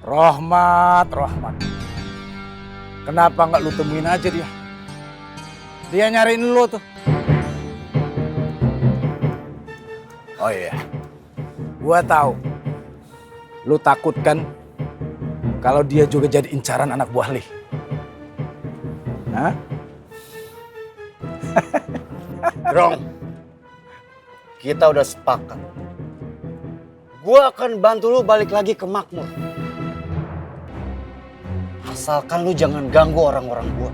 Rohmat. Kenapa nggak lu temuin aja dia? Dia nyariin lu tuh. Oh iya, gua tahu. Lu takut kan kalau dia juga jadi incaran anak buah Li? Hah? Drong, kita udah sepakat. Gua akan bantu lu balik lagi ke Makmur. Asalkan lu jangan ganggu orang-orang gua.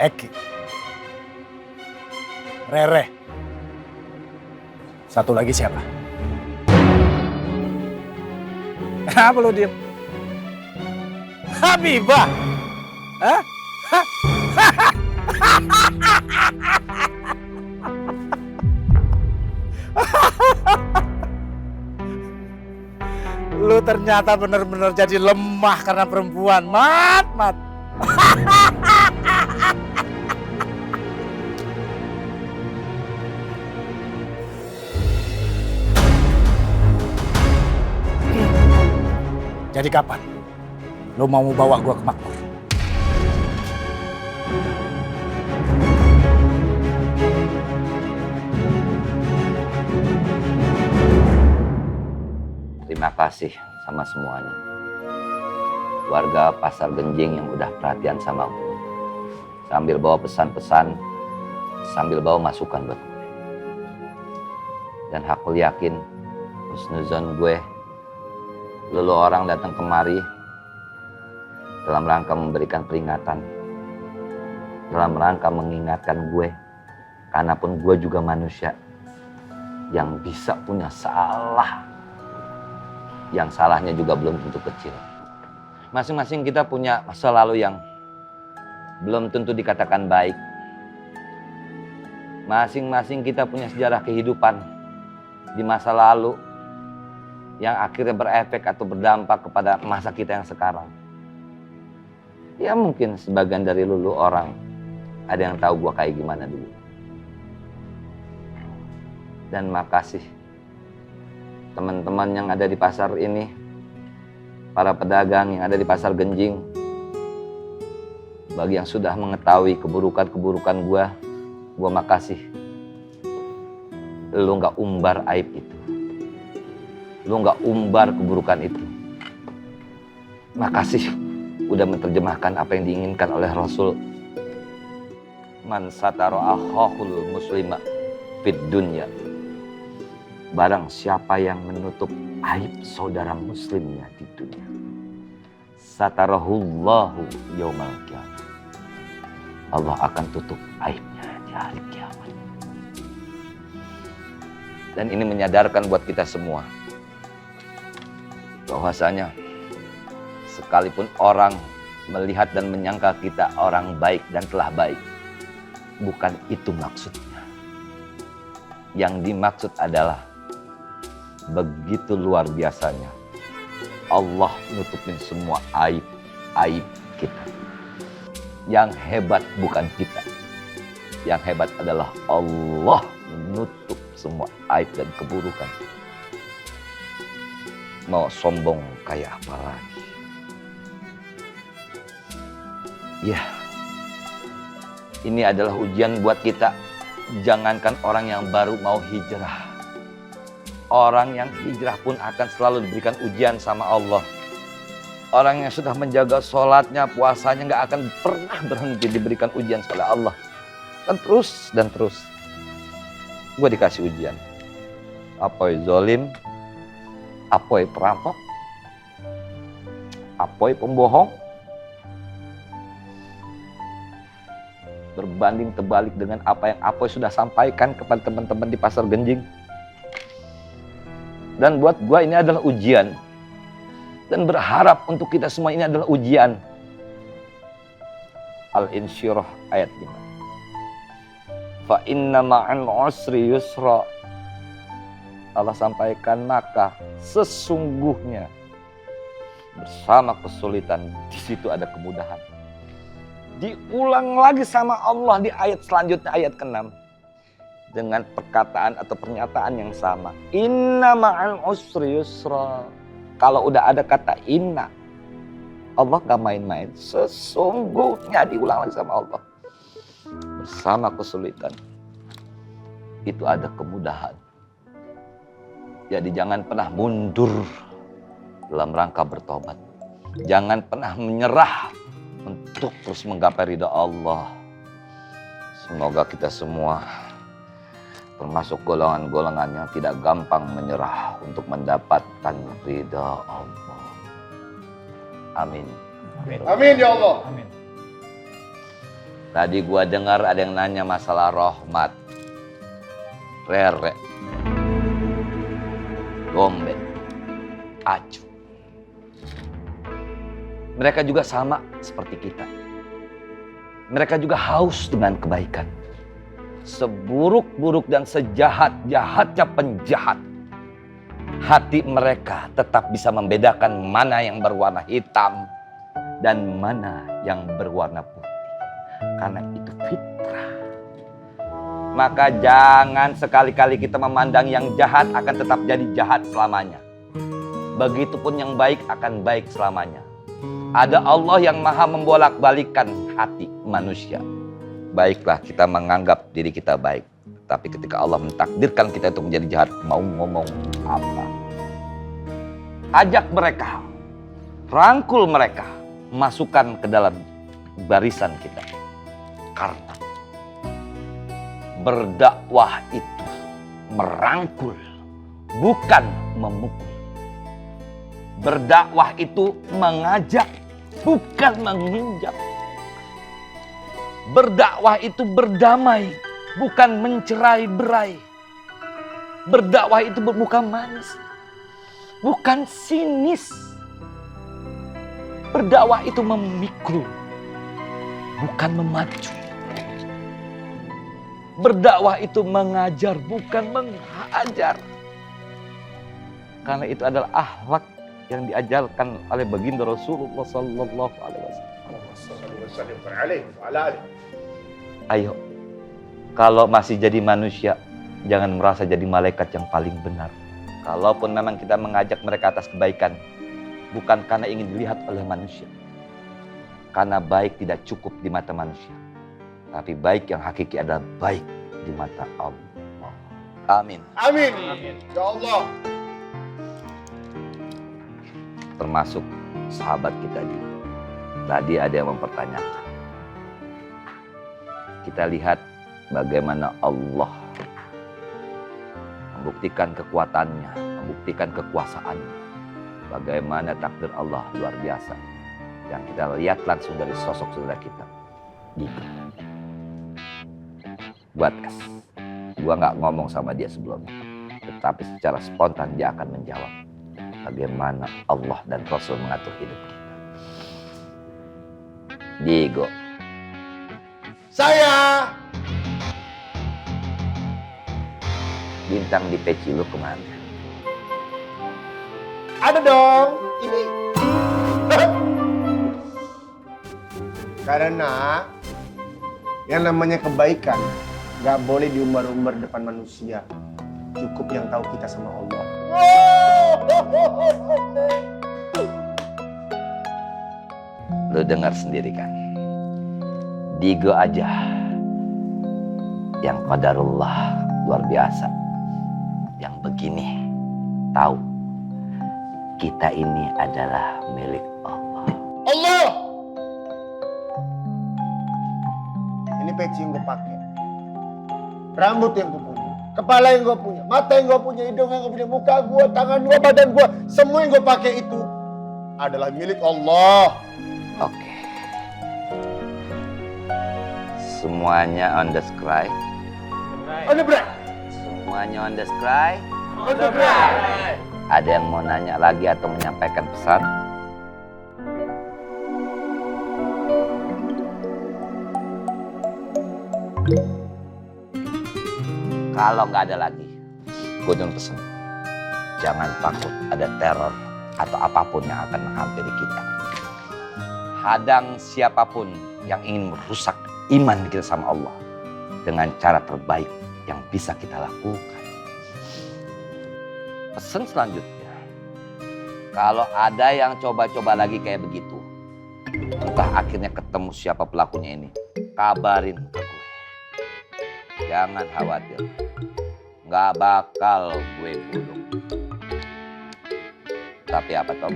Eki, Rere, satu lagi siapa? Kenapa lu diem? Habibah? Hah? Lu ternyata benar-benar jadi lemah karena perempuan. Mat. Jadi kapan lu mau bawa gua ke Makmur? Terima kasih sama semuanya. Warga Pasar Genjing yang udah perhatian sama gue. Sambil bawa pesan-pesan, sambil bawa masukan buat gue. Dan aku yakin, husnuzon gue, lu orang datang kemari dalam rangka memberikan peringatan, dalam rangka mengingatkan gue, karena pun gue juga manusia yang bisa punya salah, yang salahnya juga belum tentu kecil. Masing-masing kita punya masa lalu yang belum tentu dikatakan baik. Masing-masing kita punya sejarah kehidupan di masa lalu yang akhirnya berefek atau berdampak kepada masa kita yang sekarang. Ya mungkin sebagian dari lu orang ada yang tahu gua kayak gimana dulu. Dan makasih teman-teman yang ada di pasar ini, para pedagang yang ada di Pasar Genjing, bagi yang sudah mengetahui keburukan-keburukan gua makasih. Lu nggak umbar aib itu. Lu nggak umbar keburukan itu. Makasih udah menerjemahkan apa yang diinginkan oleh Rasul. Man satara akhahul muslima fid dunya. Barang siapa yang menutup aib saudara muslimnya di dunia, satarahullahu yaumal qiyamah. Allah akan tutup aibnya di hari kiamat. Dan ini menyadarkan buat kita semua bahwasanya sekalipun orang melihat dan menyangka kita orang baik dan telah baik, bukan itu maksudnya. Yang dimaksud adalah begitu luar biasanya Allah nutupin semua aib kita. Yang hebat bukan kita. Yang hebat adalah Allah menutup semua aib dan keburukan. Mau sombong kayak apa lagi? Ya, ini adalah ujian buat kita. Jangankan orang yang baru mau hijrah, orang yang hijrah pun akan selalu diberikan ujian sama Allah. Orang yang sudah menjaga sholatnya, puasanya gak akan pernah berhenti diberikan ujian oleh Allah. Dan terus. Gue dikasih ujian. Apoi zolim, apoi perampok, apoi pembohong. Berbanding terbalik dengan apa yang Apoi sudah sampaikan kepada teman-teman di Pasar Genjing. Dan buat gue ini adalah ujian. Dan berharap untuk kita semua ini adalah ujian. Al-Insyirah ayat 5. Fa inna ma'al usri yusra. Allah sampaikan, maka sesungguhnya bersama kesulitan di situ ada kemudahan. Diulang lagi sama Allah di ayat selanjutnya, ayat ke-6. dengan perkataan atau pernyataan yang sama. Inna ma'al usri yusra. Kalau udah ada kata inna, Allah gak main-main. Sesungguhnya diulang lagi sama Allah. Bersama kesulitan, itu ada kemudahan. Jadi jangan pernah mundur dalam rangka bertobat. Jangan pernah menyerah untuk terus menggapai ridha Allah. Semoga kita semua termasuk golongan-golongan yang tidak gampang menyerah untuk mendapatkan ridha Allah. Amin. Amin ya Allah. Amin. Tadi gua dengar ada yang nanya masalah rahmat. Rere, Gombe, Acu. Mereka juga sama seperti kita. Mereka juga haus dengan kebaikan. Seburuk-buruk dan sejahat-jahatnya penjahat, hati mereka tetap bisa membedakan mana yang berwarna hitam dan mana yang berwarna putih. Karena itu fitrah. Maka jangan sekali-kali kita memandang yang jahat akan tetap jadi jahat selamanya. Begitupun yang baik akan baik selamanya. Ada Allah yang maha membolak-balikkan hati manusia. Baiklah kita menganggap diri kita baik. Tapi ketika Allah mentakdirkan kita untuk menjadi jahat, mau ngomong apa? Ajak mereka, rangkul mereka, masukkan ke dalam barisan kita. Karena berdakwah itu merangkul, bukan memukul. Berdakwah itu mengajak, bukan menginjak. Berdakwah itu berdamai, bukan mencerai-berai. Berdakwah itu bermuka manis, bukan sinis. Berdakwah itu memikul, bukan memacu. Berdakwah itu mengajar, bukan menghajar. Karena itu adalah akhlak yang diajarkan oleh baginda Rasulullah sallallahu alaihi wasallam. Ayo, kalau masih jadi manusia, jangan merasa jadi malaikat yang paling benar. Kalaupun memang kita mengajak mereka atas kebaikan, bukan karena ingin dilihat oleh manusia. Karena baik tidak cukup di mata manusia. Tapi baik yang hakiki adalah baik di mata Allah. Amin. Amin. Ya Allah. Termasuk sahabat kita juga. Tadi ada yang mempertanyakan. Kita lihat bagaimana Allah membuktikan kekuatannya, membuktikan kekuasaannya. Bagaimana takdir Allah luar biasa. Yang kita lihat langsung dari sosok saudara kita. Gitu. Buat S. Gua nggak ngomong sama dia sebelumnya. Tetapi secara spontan dia akan menjawab. Bagaimana Allah dan Rasul mengatur hidup kita. Diego. Saya. Bintang di peci lu kemana? Ada dong. Ini. Karena yang namanya kebaikan gak boleh diumbar-umbar depan manusia. Cukup yang tahu kita sama Allah. Lu dengar sendiri kan? Diego aja yang qadarullah luar biasa. Yang begini tahu kita ini adalah milik Allah. Allah. Ini peci yang gue pakai. Rambut yang gue punya. Kepala yang gue punya. Mata yang gue punya. Hidung yang gue punya. Muka gue. Tangan gue. Badan gue. Semua yang gue pakai itu adalah milik Allah. Oke. Semuanya on the sky. On the break. Semuanya on the sky. On the break. Ada yang mau nanya lagi atau menyampaikan pesan? Kalau nggak ada lagi, gue cuma pesen. Jangan takut ada teror atau apapun yang akan menghampiri kita. Hadang siapapun yang ingin merusak iman kita sama Allah dengan cara terbaik yang bisa kita lakukan. Pesan selanjutnya, kalau ada yang coba-coba lagi kayak begitu, entah akhirnya ketemu siapa pelakunya ini, kabarin ke gue. Jangan khawatir, nggak bakal gue bunuh. Tapi apa Tom?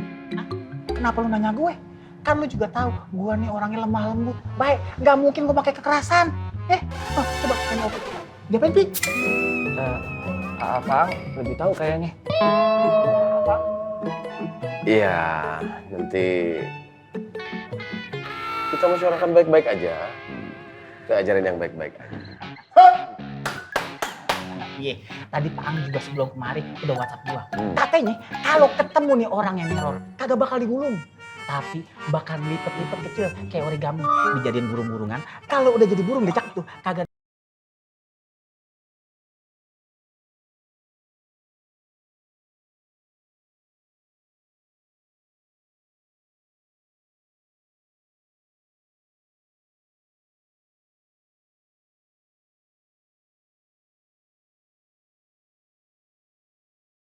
Kenapa lu nanya gue? Kan lu juga tahu gue nih orangnya lemah lembut. Baik, nggak mungkin gue pakai kekerasan. Coba tanya Opik. Dia pengen Pik. Akang lebih tahu kayaknya. Iya, nanti kita musyawarahkan baik-baik aja. Kita ajarin yang baik-baik aja. Iya, tadi Pak Ang juga sebelum kemarin udah WhatsApp gua. Katanya kalau ketemu nih orang yang neror, kagak bakal digulung. Tapi bakal lipet-lipet kecil kayak origami, dijadiin burung-burungan. Kalau udah jadi burung dicak tuh, kagak